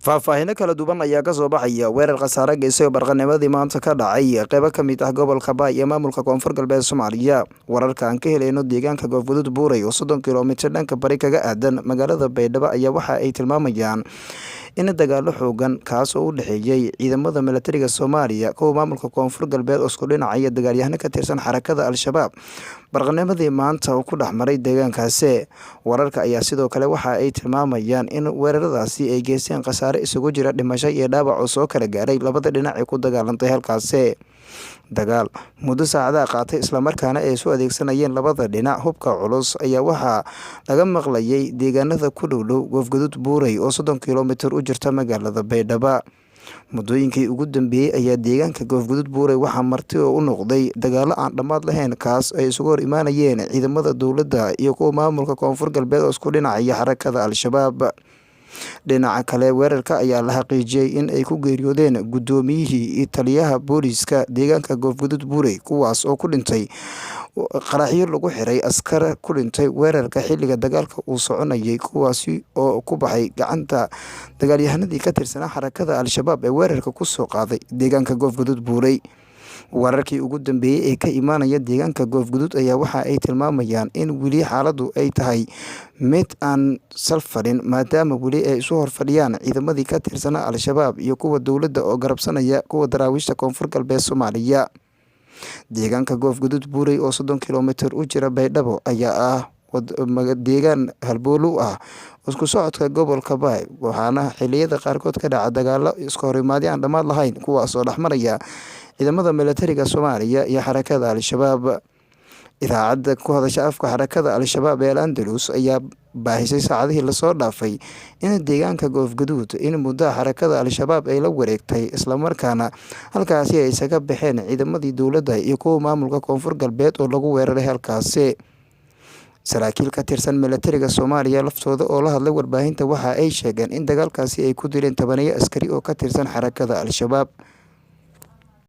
faahfaahin kala duwan ayaa ka soo baxaya weerar khasaare geysay oo barqanimadii maanta ka dhacay qaybo ka mid ah gobolka Baay iyo maamulka Koonfur Galbeed Soomaaliya. Wararka aan ka helayno deegaanka Goofguduud Buurey oo 30 kiiloomitir dhanka bari kaga aadan magaalada Baydhabo ayaa waxa ay tilmaamayaan in dagaalo xoogan kaas oo u dhaxeeyay ciidamada militariga Soomaaliya kuwa maamulka Koonfur Galbeed oo isku dhinacaya dagaalyahano ka tirsan xarakada Al-Shabaab barqanimadii maanta ku dhaxmaray deegaankaasi. Wararka ayaa sidoo kale waxa ay tilmaamayaan in weeraradaasi ay geysteen khasaare isugu jira dhimasho iyo dhaawac oo soo kala gaaray labada dhinac ee ku dagaalantay halkaasi. Dagaal muddo saacada qaatay isla markaana ay soo adeegsanayeen labada dhinac hubka culus ayaa waxa laga maqlayay deegaanada ku dhow Goofguduud Buurey oo 30 kiiloomitir u jirta magaalada Baydhabo. Muddooyinkii ugu dambeeyay ayaa deegaanka Goofguduud Buurey waxaa marti u noqday dagaalo aan dhammaad lahayn kaas ay isugu hor imaanayeen ciidamada dowladda iyo kuwa maamulka Koonfur Galbeed oo isku dhinacaya xarakada Al-Shabaab. Dhinaca kale weerarka ayaa la xaqiijiyay in ay ku geeriyoodeen gudoomiyihii iyo taliyaha booliska deegaanka Goofguduud Buurey kuwaas oo ku dhintay qaraxyo lagu xiray askar ku dhintay weerarka xilliga dagaalka uu soconayay kuwaasi oo ku baxay gacanta dagaalyahanadii ka tirsanaa xarakada Al-Shabaab ee weerarka ku soo qaaday deegaanka Goofguduud Buurey. Wararkii ugu dambeeyay ee ka imaanaya deegaanka Goofguduud ayaa waxa ay tilmaamayaan in weli xaaladdu ay tahay mid aan salfadhin maadaama weli ay isu horfadhiyaan ciidamadii ka tirsanaa Al-Shabaab iyo kuwa dowladda oo garabsanaya kuwa daraawiishta Koonfur Galbeed Soomaaliya. Deegaanka Goofguduud Buurey oo 30 kiiloomitir u jira Baydhabo ayaa deegaan halbowle ah isku socodka gobolka Baay waxaana xilliyada qaarkood ka dhaca dagaalo iska horimaadyo aan dhammaad lahayn kuwaas oo dhexmaraya ciidamada militariga Soomaaliya iyo xarakada Al-Shabaab. Idaacadda ku hadasha afka xarakada Al-Shabaab ee Al-Andalus ayaa baahisay saacadihii lasoo dhaafay in deegaanka Goofguduud in muddo xarakada Al-Shabaab ay la wareegtay isla markaana halkaasi ay isaga baxeen ciidamadii dowladda iyo kuwa maamulka Koonfur Galbeed oo lagu weeraray halkaasi. Saraakiil ka tirsan militariga Soomaaliya laftooda oo la hadlay warbaahinta waxa ay sheegeen in dagaalkaasi ay ku dileen 10 askari oo ka tirsan xarakada Al-Shabaab.